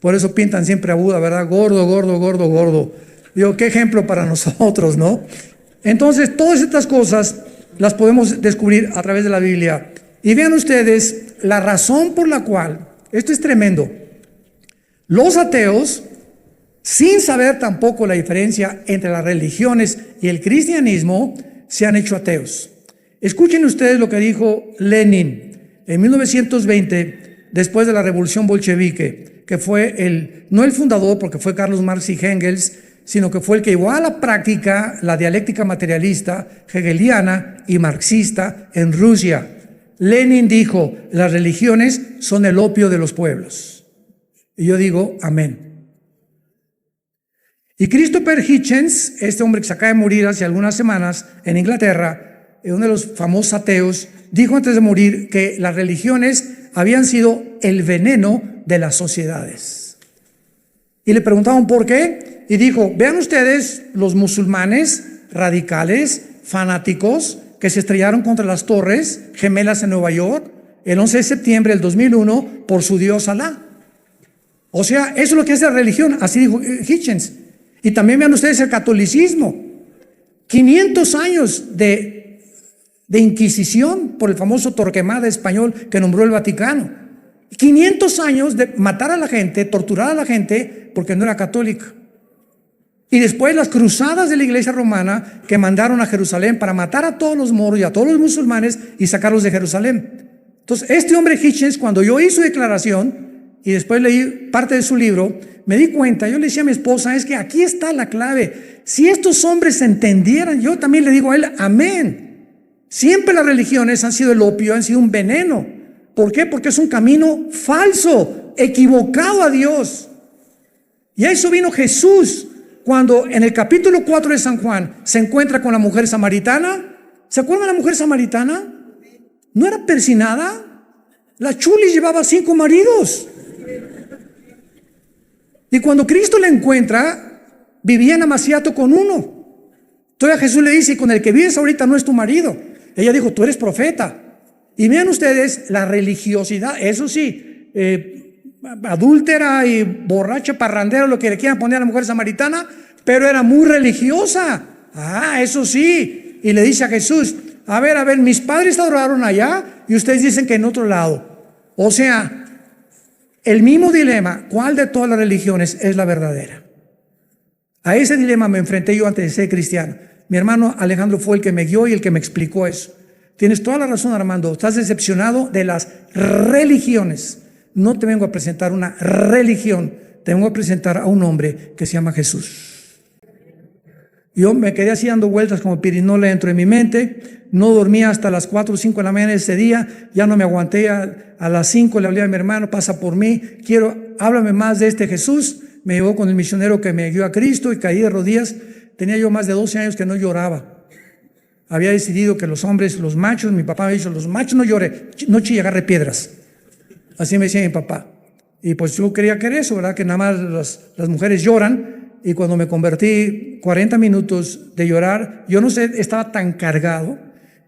Por eso pintan siempre a Buda, ¿verdad? Gordo, gordo, gordo, gordo. Digo, qué ejemplo para nosotros, ¿no? Entonces, todas estas cosas las podemos descubrir a través de la Biblia. Y vean ustedes la razón por la cual, esto es tremendo, los ateos, sin saber tampoco la diferencia entre las religiones y el cristianismo, se han hecho ateos. Escuchen ustedes lo que dijo Lenin en 1920, después de la revolución bolchevique, que fue no el fundador, porque fue Carlos Marx y Engels, sino que fue el que llevó a la práctica la dialéctica materialista, hegeliana y marxista en Rusia. Lenin dijo: las religiones son el opio de los pueblos. Y yo digo, amén. Y Christopher Hitchens, este hombre que se acaba de morir hace algunas semanas en Inglaterra, uno de los famosos ateos, dijo antes de morir que las religiones habían sido el veneno de las sociedades. Y le preguntaban por qué, y dijo: vean ustedes los musulmanes radicales, fanáticos, que se estrellaron contra las torres gemelas en Nueva York el 11 de septiembre del 2001 por su Dios Alá. O sea, eso es lo que es la religión, así dijo Hitchens. Y también vean ustedes el catolicismo. 500 años de inquisición por el famoso Torquemada español que nombró el Vaticano. 500 años de matar a la gente, torturar a la gente porque no era católica. Y después las cruzadas de la iglesia romana que mandaron a Jerusalén para matar a todos los moros y a todos los musulmanes y sacarlos de Jerusalén. Entonces, este hombre Hitchens, cuando yo hice su declaración y después leí parte de su libro, me di cuenta, yo le decía a mi esposa, es que aquí está la clave. Si estos hombres se entendieran, yo también le digo a él, amén. Siempre las religiones han sido el opio, han sido un veneno. ¿Por qué? Porque es un camino falso, equivocado a Dios. Y a eso vino Jesús cuando en el capítulo 4 de San Juan se encuentra con la mujer samaritana. ¿Se acuerdan de la mujer samaritana? ¿No era persinada? La chuli llevaba 5 maridos. Y cuando Cristo la encuentra, vivía en amaciato con uno. Entonces Jesús le dice: con el que vives ahorita no es tu marido. Ella dijo: tú eres profeta. Y vean ustedes la religiosidad, eso sí, adúltera y borracha, parrandera, lo que le quieran poner a la mujer samaritana, pero era muy religiosa. Eso sí. Y le dice a Jesús: a ver, mis padres adoraron allá y ustedes dicen que en otro lado. O sea, el mismo dilema: ¿cuál de todas las religiones es la verdadera? A ese dilema me enfrenté yo antes de ser cristiano. Mi hermano Alejandro fue el que me guió y el que me explicó eso. Tienes toda la razón, Armando. Estás decepcionado de las religiones. No te vengo a presentar una religión, te vengo a presentar a un hombre que se llama Jesús. Yo me quedé así dando vueltas como pirinola dentro de mi mente. No dormía hasta las 4 o 5 de la mañana ese día. Ya no me aguanté. A las 5 le hablé a mi hermano: pasa por mí, háblame más de este Jesús. Me llevó con el misionero que me guió a Cristo y caí de rodillas. Tenía yo más de 12 años que no lloraba. Había decidido que los hombres, los machos, mi papá me dijo: los machos no lloren, no chille, agarre piedras. Así me decía mi papá. Y pues yo quería que era eso, ¿verdad? Que nada más las mujeres lloran. Y cuando me convertí, 40 minutos de llorar, yo no sé, estaba tan cargado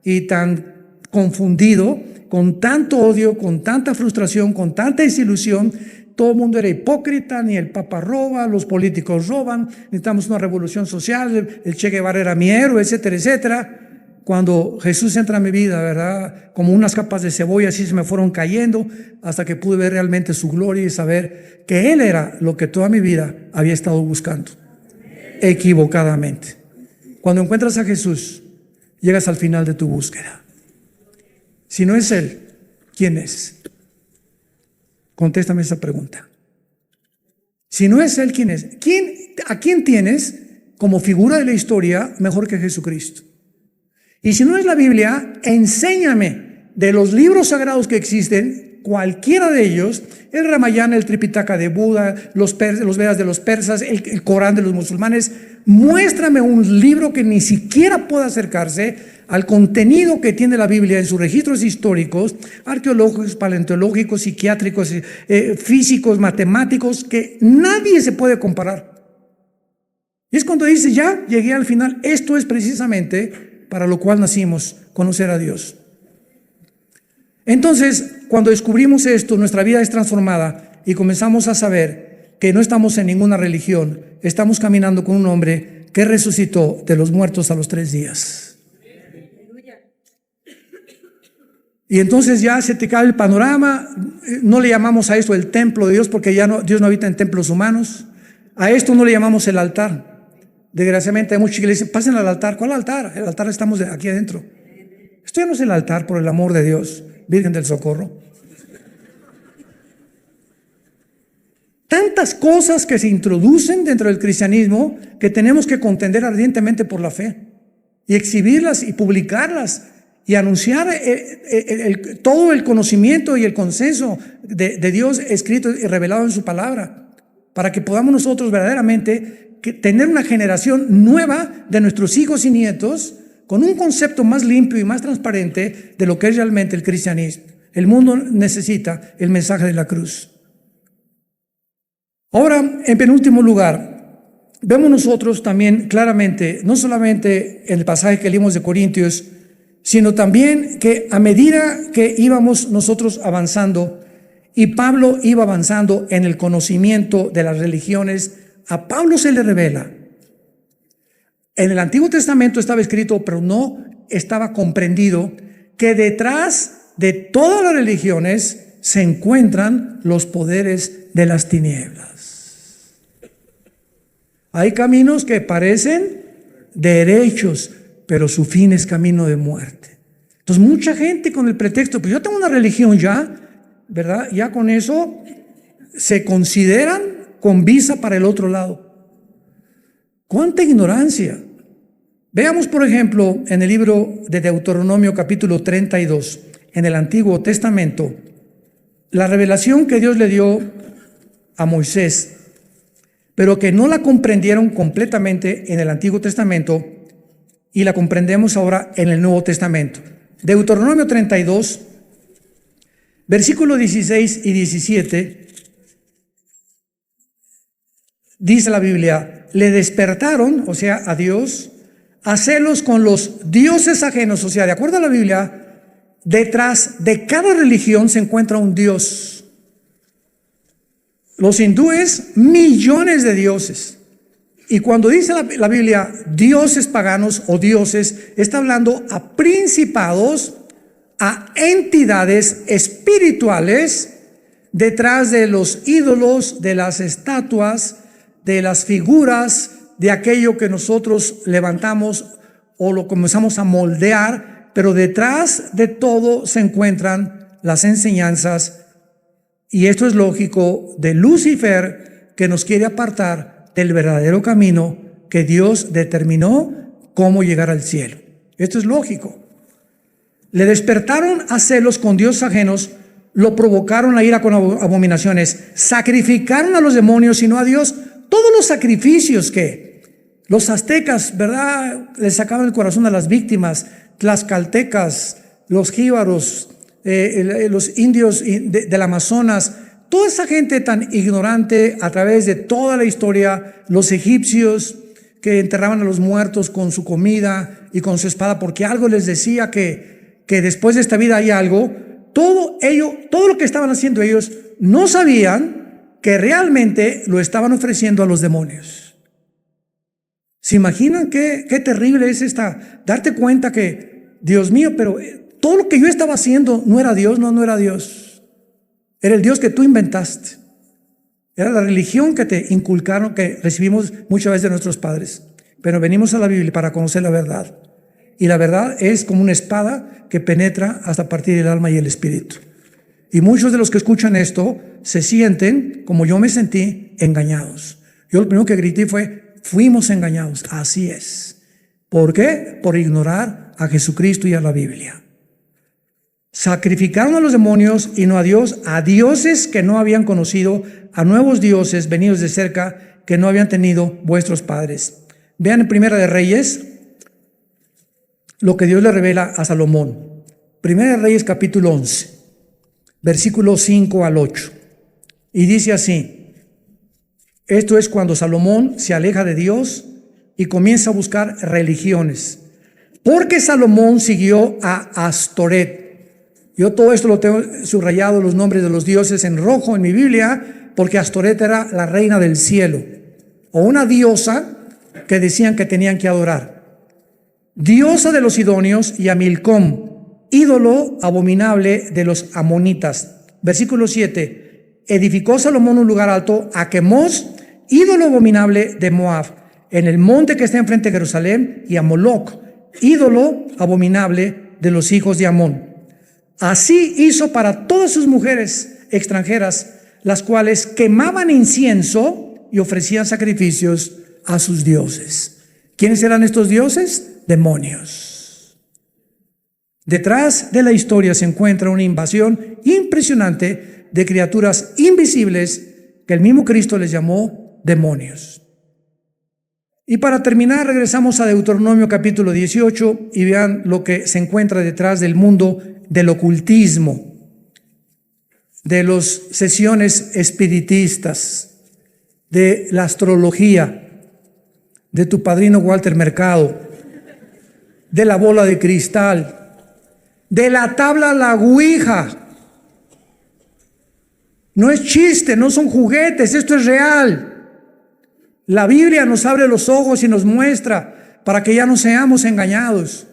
y tan confundido, con tanto odio, con tanta frustración, con tanta desilusión. Todo el mundo era hipócrita, ni el Papa roba, los políticos roban, necesitamos una revolución social, el Che Guevara era mi héroe, etcétera, etcétera. Cuando Jesús entra en mi vida, ¿verdad? Como unas capas de cebolla así se me fueron cayendo hasta que pude ver realmente su gloria y saber que Él era lo que toda mi vida había estado buscando, equivocadamente. Cuando encuentras a Jesús, llegas al final de tu búsqueda. Si no es Él, ¿quién es? Contéstame esa pregunta. Si no es Él, ¿quién es? ¿A quién tienes como figura de la historia mejor que Jesucristo? Y si no es la Biblia, enséñame de los libros sagrados que existen, cualquiera de ellos, el Ramayana, el Tripitaka de Buda, los Vedas de los persas, el Corán de los musulmanes. Muéstrame un libro que ni siquiera pueda acercarse al contenido que tiene la Biblia en sus registros históricos, arqueológicos, paleontológicos, psiquiátricos, físicos, matemáticos, que nadie se puede comparar. Y es cuando dice: ya llegué al final. Esto es precisamente para lo cual nacimos, conocer a Dios. Entonces, cuando descubrimos esto, nuestra vida es transformada y comenzamos a saber que no estamos en ninguna religión, estamos caminando con un hombre que resucitó de los muertos a los 3 días. Y entonces ya se te cae el panorama. No le llamamos a esto el templo de Dios, porque Dios no habita en templos humanos. A esto no le llamamos el altar. Desgraciadamente hay muchos que le dicen: pasen al altar. ¿Cuál altar? El altar estamos aquí adentro. Esto ya no es el altar, por el amor de Dios, Virgen del Socorro. Tantas cosas que se introducen dentro del cristianismo que tenemos que contender ardientemente por la fe y exhibirlas y publicarlas y anunciar todo el conocimiento y el consenso de Dios escrito y revelado en su palabra, para que podamos nosotros verdaderamente tener una generación nueva de nuestros hijos y nietos con un concepto más limpio y más transparente de lo que es realmente el cristianismo. El mundo necesita el mensaje de la cruz. Ahora, en penúltimo lugar, vemos nosotros también claramente, no solamente en el pasaje que leímos de Corintios, sino también que a medida que íbamos nosotros avanzando, y Pablo iba avanzando en el conocimiento de las religiones, a Pablo se le revela. En el Antiguo Testamento estaba escrito, pero no estaba comprendido, que detrás de todas las religiones se encuentran los poderes de las tinieblas. Hay caminos que parecen derechos, pero su fin es camino de muerte. Entonces mucha gente con el pretexto: pues yo tengo una religión ya, ¿verdad? Ya con eso se consideran con visa para el otro lado. ¡Cuánta ignorancia! Veamos, por ejemplo, en el libro de Deuteronomio capítulo 32, en el Antiguo Testamento, la revelación que Dios le dio a Moisés, pero que no la comprendieron completamente en el Antiguo Testamento y la comprendemos ahora en el Nuevo Testamento. Deuteronomio 32, versículos 16 y 17, dice la Biblia: le despertaron, o sea, a Dios, a celos con los dioses ajenos. O sea, de acuerdo a la Biblia, detrás de cada religión se encuentra un dios. Los hindúes, millones de dioses. Y cuando dice la Biblia dioses paganos o dioses, está hablando a principados, a entidades espirituales detrás de los ídolos, de las estatuas, de las figuras, de aquello que nosotros levantamos o lo comenzamos a moldear, pero detrás de todo se encuentran las enseñanzas, y esto es lógico, de Lucifer, que nos quiere apartar del verdadero camino que Dios determinó cómo llegar al cielo. Esto es lógico. Le despertaron a celos con dioses ajenos, lo provocaron a ira con abominaciones, sacrificaron a los demonios y no a Dios. Todos los sacrificios que los aztecas, ¿verdad?, les sacaban el corazón a las víctimas, tlaxcaltecas, los jíbaros, los indios del Amazonas, toda esa gente tan ignorante a través de toda la historia, los egipcios que enterraban a los muertos con su comida y con su espada, porque algo les decía que después de esta vida hay algo. Todo lo que estaban haciendo ellos, no sabían que realmente lo estaban ofreciendo a los demonios. ¿Se imaginan qué terrible es darte cuenta que, Dios mío, pero todo lo que yo estaba haciendo no era Dios? No era Dios. Era el Dios que tú inventaste. Era la religión que te inculcaron, que recibimos muchas veces de nuestros padres. Pero venimos a la Biblia para conocer la verdad. Y la verdad es como una espada que penetra hasta partir el alma y el espíritu. Y muchos de los que escuchan esto se sienten, como yo me sentí, engañados. Yo lo primero que grité fue: fuimos engañados. Así es. ¿Por qué? Por ignorar a Jesucristo y a la Biblia. Sacrificaron a los demonios y no a Dios, a dioses que no habían conocido, a nuevos dioses venidos de cerca que no habían tenido vuestros padres. Vean en Primera de Reyes lo que Dios le revela a Salomón. Primera de Reyes capítulo 11, versículos 5 al 8. Y dice así: esto es cuando Salomón se aleja de Dios y comienza a buscar religiones. Porque Salomón siguió a Astoret. Yo todo esto lo tengo subrayado, los nombres de los dioses en rojo en mi Biblia, porque Astoret era la reina del cielo, o una diosa que decían que tenían que adorar. Diosa de los sidonios, y a Milcom, ídolo abominable de los amonitas. Versículo 7. Edificó Salomón un lugar alto a Quemos, ídolo abominable de Moab, en el monte que está enfrente de Jerusalén, y a Moloc, ídolo abominable de los hijos de Amón. Así hizo para todas sus mujeres extranjeras, las cuales quemaban incienso y ofrecían sacrificios a sus dioses. ¿Quiénes eran estos dioses? Demonios. Detrás de la historia se encuentra una invasión impresionante de criaturas invisibles que el mismo Cristo les llamó demonios. Y para terminar, regresamos a Deuteronomio capítulo 18 y vean lo que se encuentra detrás del mundo del ocultismo, de las sesiones espiritistas, de la astrología, de tu padrino Walter Mercado, de la bola de cristal, de la tabla la ouija. No es chiste, no son juguetes, esto es real. La Biblia nos abre los ojos y nos muestra para que ya no seamos engañados.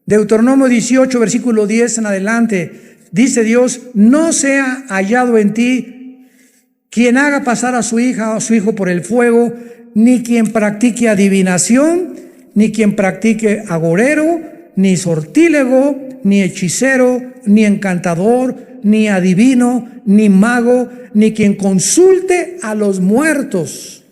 Deuteronomio 18, versículo 10 en adelante, dice Dios: no sea hallado en ti quien haga pasar a su hija o a su hijo por el fuego, ni quien practique adivinación, ni quien practique agorero, ni sortílego, ni hechicero, ni encantador, ni adivino, ni mago, ni quien consulte a los muertos,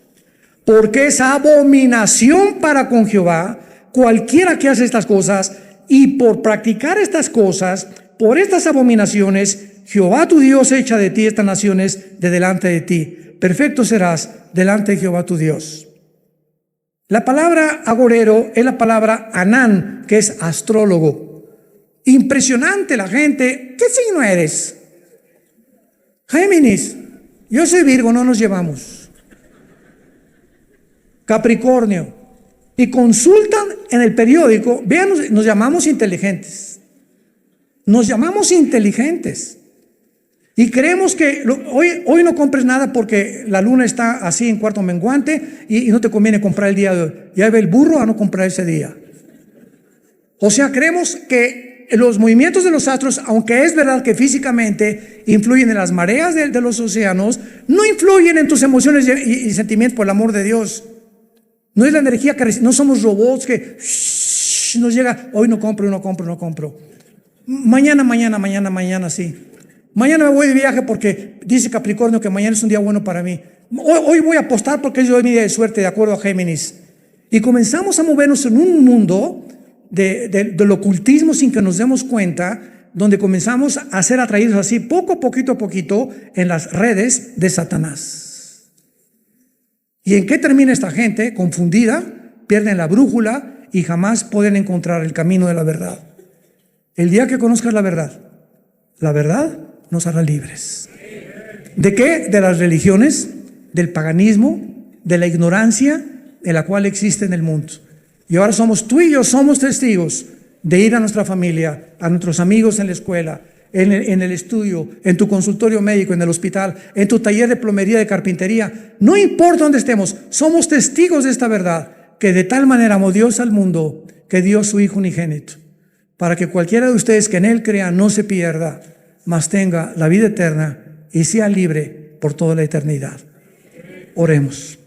porque es abominación para con Jehová cualquiera que hace estas cosas. Y por practicar estas cosas, por estas abominaciones, Jehová tu Dios echa de ti estas naciones de delante de ti. Perfecto serás delante de Jehová tu Dios. La palabra agorero es la palabra anán, que es astrólogo. Impresionante la gente. ¿Qué signo eres? Géminis. Yo soy Virgo, no nos llevamos. Capricornio. Y consultan en el periódico. Vean, nos llamamos inteligentes. Nos llamamos inteligentes. Y creemos que hoy no compres nada porque la luna está así en cuarto menguante y no te conviene comprar el día de hoy. Ya ve el burro a no comprar ese día. O sea, creemos que los movimientos de los astros, aunque es verdad que físicamente influyen en las mareas de los océanos, no influyen en tus emociones y sentimientos, por el amor de Dios. No es la energía que no somos robots que nos llega, hoy no compro. Mañana sí. Mañana me voy de viaje porque dice Capricornio que mañana es un día bueno para mí. Hoy voy a apostar porque es mi día de suerte, de acuerdo a Géminis. Y comenzamos a movernos en un mundo del ocultismo sin que nos demos cuenta, donde comenzamos a ser atraídos así, poquito a poquito, en las redes de Satanás. ¿Y en qué termina esta gente? Confundida, pierden la brújula y jamás pueden encontrar el camino de la verdad. El día que conozcas la verdad nos hará libres. ¿De qué? De las religiones, del paganismo, de la ignorancia de la cual existe en el mundo. Y ahora tú y yo somos testigos de ir a nuestra familia, a nuestros amigos en la escuela, en el estudio, en tu consultorio médico, en el hospital, en tu taller de plomería, de carpintería. No importa dónde estemos, somos testigos de esta verdad, que de tal manera amó Dios al mundo que dio su Hijo unigénito, para que cualquiera de ustedes que en Él crea no se pierda, mas tenga la vida eterna y sea libre por toda la eternidad. Oremos.